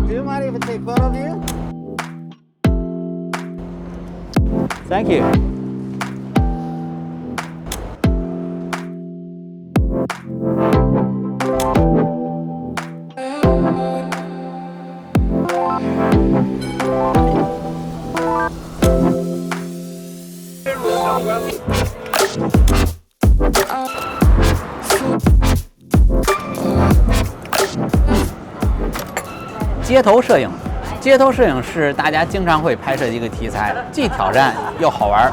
Do you mind if I take photo of you? Thank you.街头摄影，街头摄影是大家经常会拍摄的一个题材，既挑战又好玩。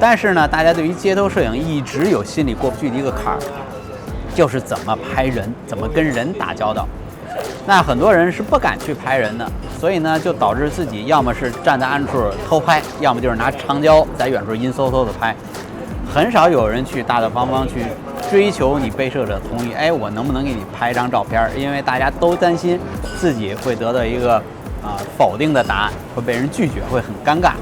但是呢，大家对于街头摄影一直有心里过不去的一个坎儿，就是怎么拍人，怎么跟人打交道。那很多人是不敢去拍人的，所以呢，就导致自己要么是站在暗处偷拍，要么就是拿长焦在远处阴嗖嗖的拍。很少有人去大大方方去追求你被摄者同意，哎，我能不能给你拍一张照片？因为大家都担心自己会得到一个否定的答案，会被人拒绝，会很尴尬。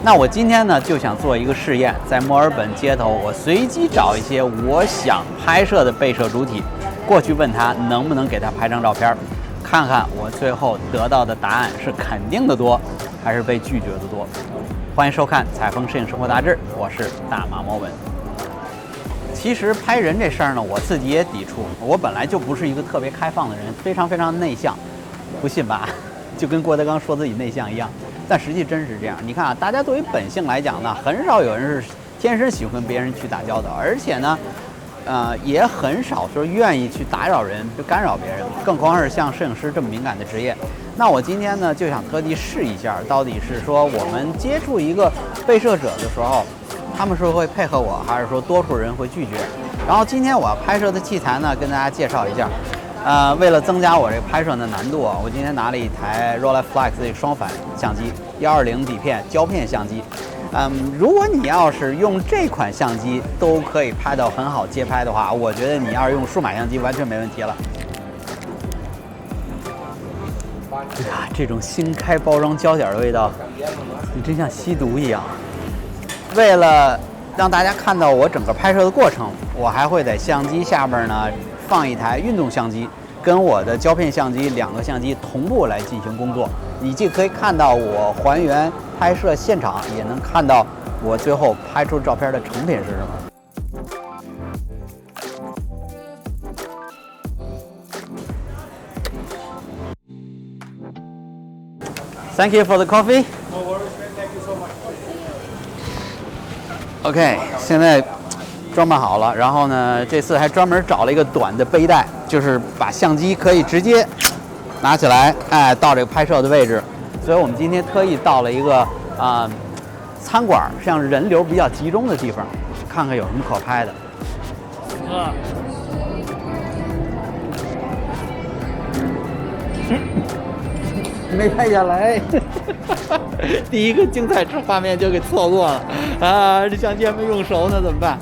那我今天呢就想做一个试验，在墨尔本街头，我随机找一些我想拍摄的被摄主体，过去问他能不能给他拍张照片，看看我最后得到的答案是肯定的多，还是被拒绝的多。欢迎收看《采风摄影生活杂志》，我是大马莫文。其实拍人这事儿呢，我自己也抵触。我本来就不是一个特别开放的人，非常非常内向，不信吧？就跟郭德纲说自己内向一样。但实际真是这样。你看啊，大家作为本性来讲呢，很少有人是天生喜欢跟别人去打交道，而且呢，也很少说愿意去打扰人、干扰别人，更何况是像摄影师这么敏感的职业。那我今天呢，就想特地试一下，到底是说我们接触一个被摄者的时候，他们是会配合我，还是说多数人会拒绝？然后今天我要拍摄的器材呢，跟大家介绍一下。为了增加我这个拍摄的难度啊，我今天拿了一台 Rolleiflex 的双反相机，120底片胶片相机。如果你要是用这款相机都可以拍到很好街拍的话，我觉得你要是用数码相机完全没问题了。哎呀，这种新开包装胶点的味道，你真像吸毒一样。为了让大家看到我整个拍摄的过程，我还会在相机下边呢放一台运动相机，跟我的胶片相机2个相机同步来进行工作。你既可以看到我还原拍摄现场，也能看到我最后拍出照片的成品是什么。Thank you for the coffee. No worries, man. Thank you so much. OK， 现在装扮好了，然后呢，这次还专门找了一个短的背带，就是把相机可以直接拿起来，哎，到这个拍摄的位置。所以我们今天特意到了一个餐馆，像人流比较集中的地方，看看有什么可拍的。没拍下来，第一个精彩画面就给错过了啊！这相机还没用熟呢，怎么办？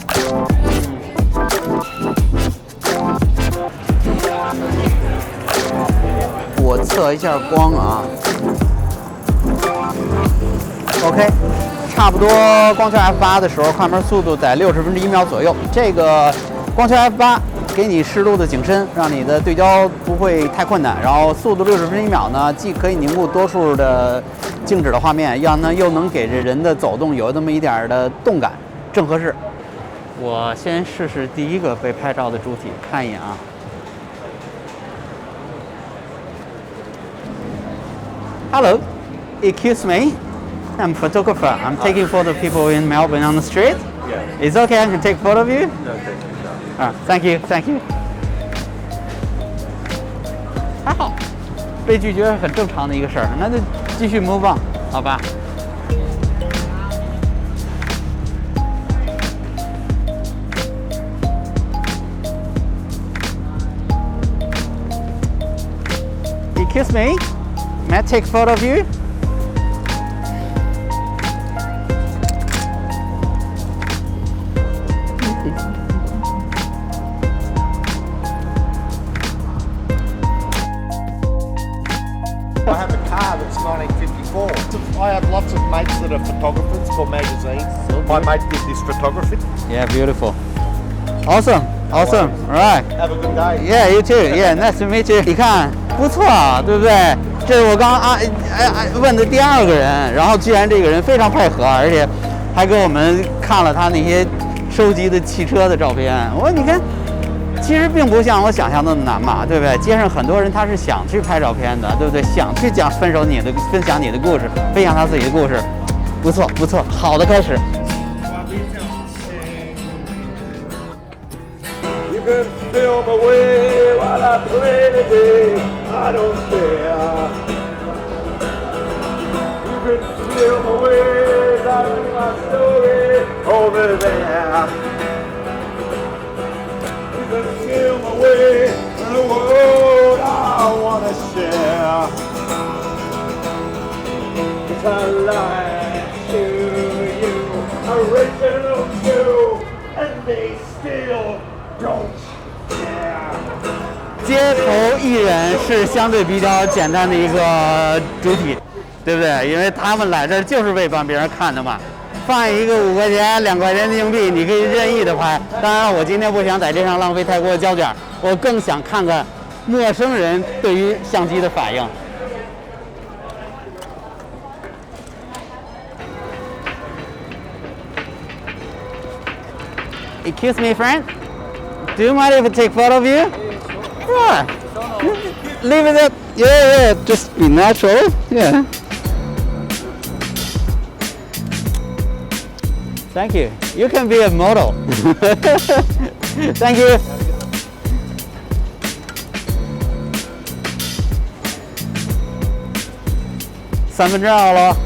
我测一下光啊 ，OK， 差不多光圈 f8的时候，快门速度在1/60秒左右。这个光圈 f8。给你适度的景深，让你的对焦不会太困难。然后速度60秒呢，既可以凝固多数的静止的画面，又能给这人的走动有那么一点的动感，正合适。我先试试第一个被拍照的主体，看一眼啊。Hello, excuse me. I'm a photographer. I'm taking photo of people in Melbourne on the street. Yeah. Is it okay I can take photo of you? No, thank you. ，Thank you, thank you。还好，被拒绝是很正常的一个事儿，那就继续 move on， 好吧。Excuse me, may I take photo of you? I have a car that's 1954. I have lots of mates that are photographers for magazines. My mate did this photography. Yeah, beautiful. Awesome, awesome. All right. Have a good day. Yeah, you too. Yeah, nice to meet you. 你看，不错，对不对？这是我刚问的第2个人，然后居然这个人非常配合，而且还给我们看了他那些收集的汽车的照片。我说你看，其实并不像我想象那么难嘛，对不对？街上很多人他是想去拍照片的，对不对？想去分享你的故事，分享他自己的故事，不错不错，好的开始。You can steal my way while I play the game. I don't care. You can steal my way, tell my story over there. You can steal my way in the world I wanna share. It's a lie to you, original you, and they still don't care. 街头艺人是相对比较简单的一个主体，对不对？因为他们来这儿就是为帮别人看的嘛。放一个5块钱、2块钱的硬币，你可以任意的拍。当然，我今天不想在这上浪费太多的胶卷，我更想看看陌生人对于相机的反应。Excuse me, friend. Do you mind if I take photo of you? Yeah. Leave it up. Yeah. Just be natural. Yeah. Thank you. You can be a model. Thank you. 2/3了。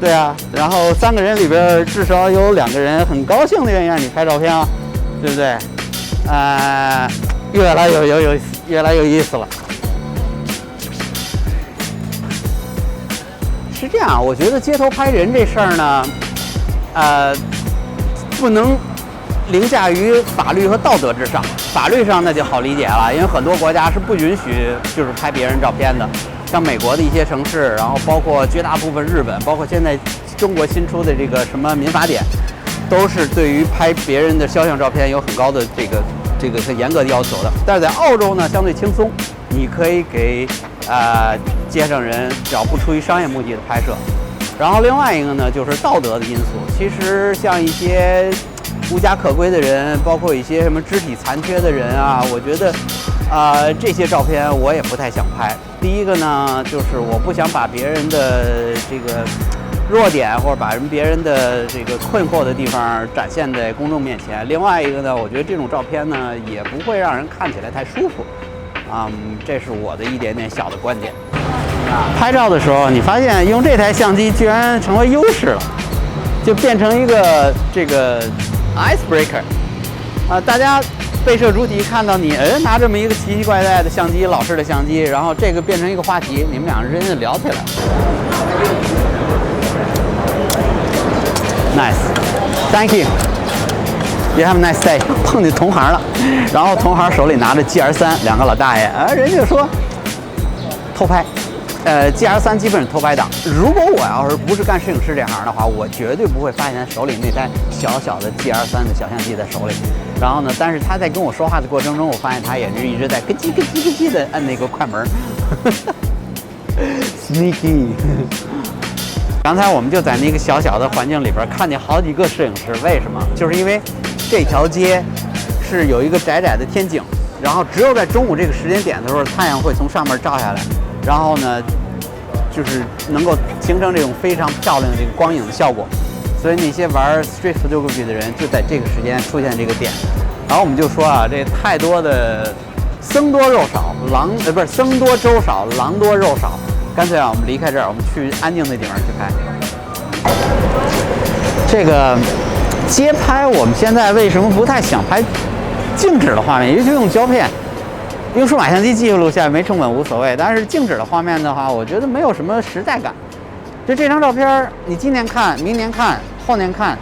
对啊，然后3个人里边至少有2个人很高兴的愿意让你拍照片啊，对不对？越来有意思了。是这样，我觉得街头拍人这事儿呢，不能凌驾于法律和道德之上。法律上那就好理解了，因为很多国家是不允许就是拍别人照片的，像美国的一些城市，然后包括绝大部分日本，包括现在中国新出的这个什么民法典，都是对于拍别人的肖像照片有很高的这个很严格的要求的。但是在澳洲呢，相对轻松，你可以给街上人只要不出于商业目的的拍摄。然后另外一个呢，就是道德的因素。其实像一些无家可归的人，包括一些什么肢体残缺的人啊，我觉得这些照片我也不太想拍。第一个呢，就是我不想把别人的这个弱点或者把别人的这个困惑的地方展现在公众面前。另外一个呢，我觉得这种照片呢也不会让人看起来太舒服。这是我的一点点小的观点。拍照的时候，你发现用这台相机居然成为优势了，就变成一个这个 icebreaker。大家被摄主体看到你拿这么一个奇奇怪怪的相机，老式的相机，然后这个变成一个话题，你们俩人就聊起来了。Nice，Thank you。You have a nice day。碰见同行了，然后同行手里拿着 GR3，两个老大爷，人家就说偷拍。GR3 基本是偷拍档。如果我要是不是干摄影师这行的话，我绝对不会发现他手里那台小小的 GR3 的小相机在手里。然后呢，但是他在跟我说话的过程中，我发现他也是一直在咯叽咯叽咯叽的按那个快门。Sneaky。刚才我们就在那个小小的环境里边看见好几个摄影师，为什么？就是因为这条街是有一个窄窄的天井，然后只有在中午这个时间点的时候，太阳会从上面照下来。然后呢，就是能够形成这种非常漂亮的这个光影的效果，所以那些玩 street photography 的人就在这个时间出现这个点。然后我们就说啊，这太多的僧多肉少，不是僧多粥少，狼多肉少，干脆啊，我们离开这儿，我们去安静的地方去拍。这个街拍，我们现在为什么不太想拍静止的画面，尤其用胶片？用数码相机记录下没成本无所谓，但是静止的画面的话，我觉得没有什么时代感。就这张照片，你今年看、明年看、后年看，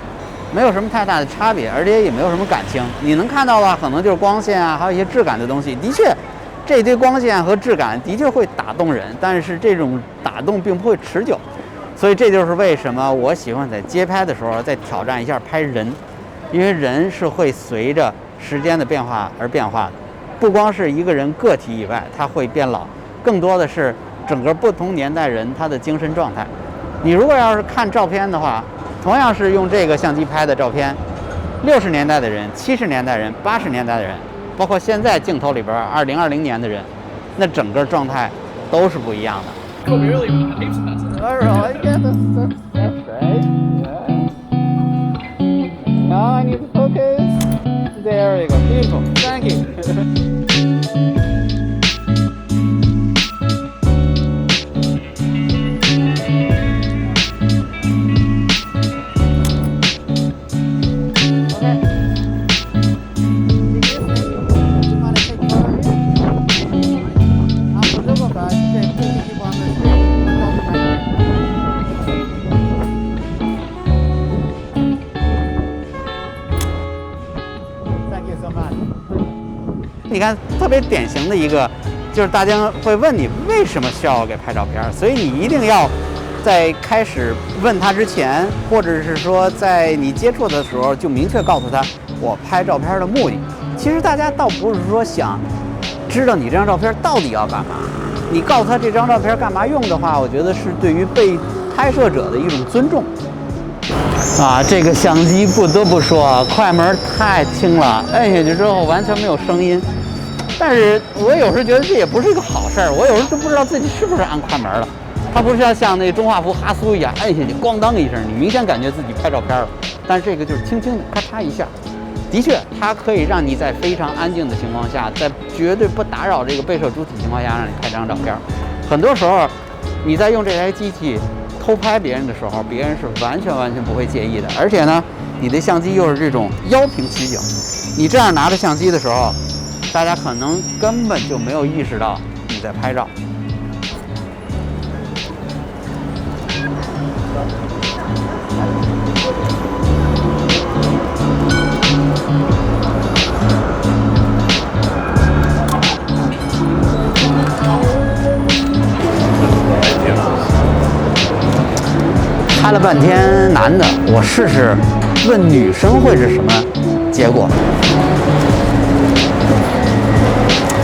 没有什么太大的差别，而且也没有什么感情。你能看到的可能就是光线啊，还有一些质感的东西。的确，这堆光线和质感的确会打动人，但是这种打动并不会持久。所以这就是为什么我喜欢在街拍的时候再挑战一下拍人，因为人是会随着时间的变化而变化的。不光是一个人个体以外，他会变老，更多的是整个不同年代人他的精神状态。你如果要是看照片的话，同样是用这个相机拍的照片，60年代的人、70年代人、80年代的人，包括现在镜头里边2020年的人，那整个状态都是不一样的。Oh, really? Yeah, that's right. Yeah. Now I need to focus. There we go. Beautiful. Thank you. Thank you so much. 你看，特别典型的一个，就是大家会问你为什么需要给拍照片，所以你一定要在开始问他之前，或者是说在你接触的时候，就明确告诉他我拍照片的目的。其实大家倒不是说想知道你这张照片到底要干嘛，你告诉他这张照片干嘛用的话，我觉得是对于被拍摄者的一种尊重。啊，这个相机不得不说，快门太轻了，摁下去之后完全没有声音。但是我有时觉得这也不是一个好事儿，我有时都不知道自己是不是按快门了。它不像那中画幅哈苏一样，摁下去咣当一声，你明显感觉自己拍照片了。但是这个就是轻轻的咔嚓一下，的确它可以让你在非常安静的情况下，在绝对不打扰这个被摄主体情况下，让你拍张照片。很多时候你在用这台机器偷拍别人的时候，别人是完全不会介意的。而且呢，你的相机又是这种腰平取景，你这样拿着相机的时候，大家可能根本就没有意识到你在拍照。拍了半天男的，我试试问女生会是什么结果。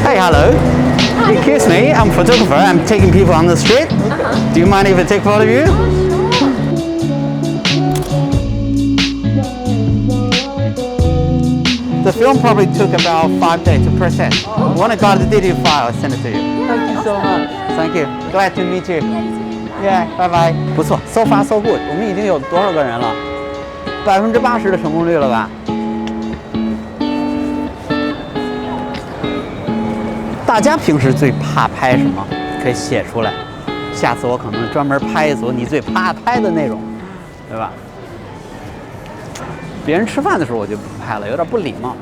Hey, hello. Excuse me, I'm a photographer. I'm taking people on the street. Do you mind if I take photo of you? The film probably took about 5 days to process. When I got the digital file, I'll send it to you. Thank you so much. Thank you. Glad to meet you. Yeah, bye bye. 不错 ，so far so good。我们已经有多少个人了？80%的成功率了吧？大家平时最怕拍什么？可以写出来。下次我可能专门拍一组你最怕拍的内容，对吧？别人吃饭的时候我就不拍了，有点不礼貌。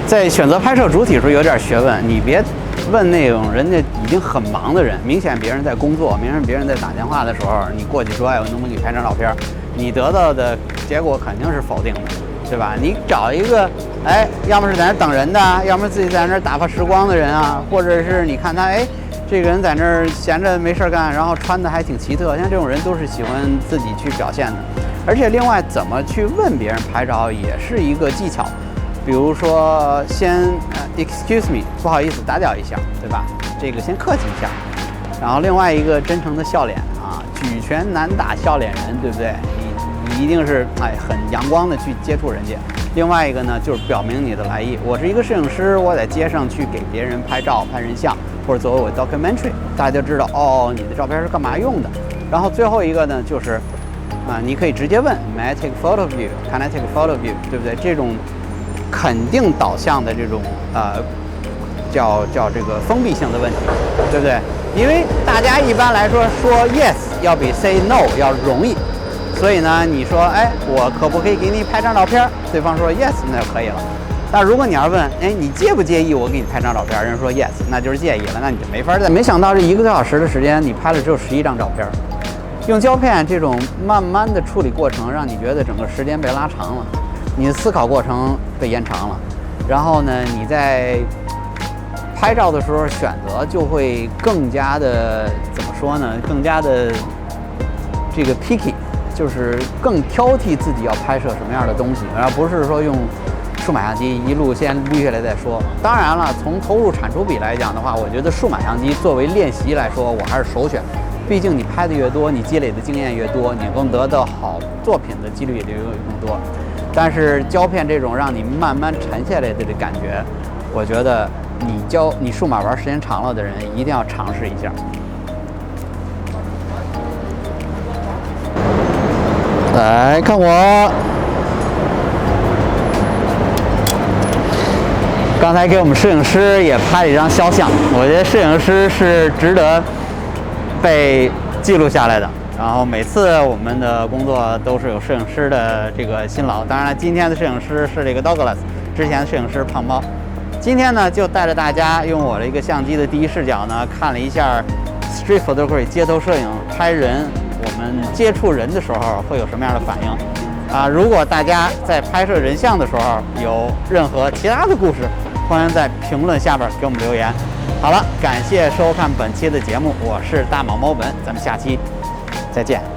在选择拍摄主体时候有点学问，你别问那种人家已经很忙的人，明显别人在工作，明显别人在打电话的时候，你过去说，哎，我能不能给你拍张照片？你得到的结果肯定是否定的，对吧？你找一个，哎，要么是在那等人的，要么自己在那打发时光的人啊，或者是你看他，哎，这个人在那儿闲着没事干，然后穿的还挺奇特，像这种人都是喜欢自己去表现的。而且另外，怎么去问别人拍照也是一个技巧。比如说，先excuse me， 不好意思，打搅一下，对吧？这个先客气一下。然后另外一个真诚的笑脸啊，举拳难打笑脸人，对不对？你一定是很阳光的去接触人家。另外一个呢，就是表明你的来意。我是一个摄影师，我在街上去给别人拍照、拍人像，或者作为我 documentary， 大家就知道哦，你的照片是干嘛用的。然后最后一个呢，就是你可以直接问 May I take a photo of you? Can I take a photo of you? 对不对？这种肯定导向的这种叫这个封闭性的问题，对不对？因为大家一般来说 yes 要比 say no 要容易，所以呢，你说哎，我可不可以给你拍张照片？对方说 yes， 那就可以了。但如果你要问，哎，你介不介意我给你拍张照片？人说 yes， 那就是介意了，那你就没法再。没想到这1个多小时的时间，你拍了只有11张照片。用胶片这种慢慢的处理过程，让你觉得整个时间被拉长了。你的思考过程被延长了，然后呢，你在拍照的时候选择就会更加的怎么说呢？更加的这个 picky，就是更挑剔自己要拍摄什么样的东西，而不是说用数码相机一路先捋下来再说。当然了，从投入产出比来讲的话，我觉得数码相机作为练习来说，我还是首选。毕竟你拍的越多，你积累的经验越多，你更得到好作品的几率也就更多。但是胶片这种让你慢慢沉下来的感觉，我觉得你数码玩时间长了的人一定要尝试一下。来看我，刚才给我们摄影师也拍了一张肖像，我觉得摄影师是值得被记录下来的。然后每次我们的工作都是有摄影师的这个辛劳。当然了，今天的摄影师是这个 Douglas， 之前的摄影师胖猫。今天呢，就带着大家用我的一个相机的第一视角呢，看了一下 street photography 街头摄影拍人。我们接触人的时候会有什么样的反应啊？如果大家在拍摄人像的时候有任何其他的故事，欢迎在评论下边给我们留言。好了，感谢收看本期的节目，我是大毛猫本，咱们下期再见。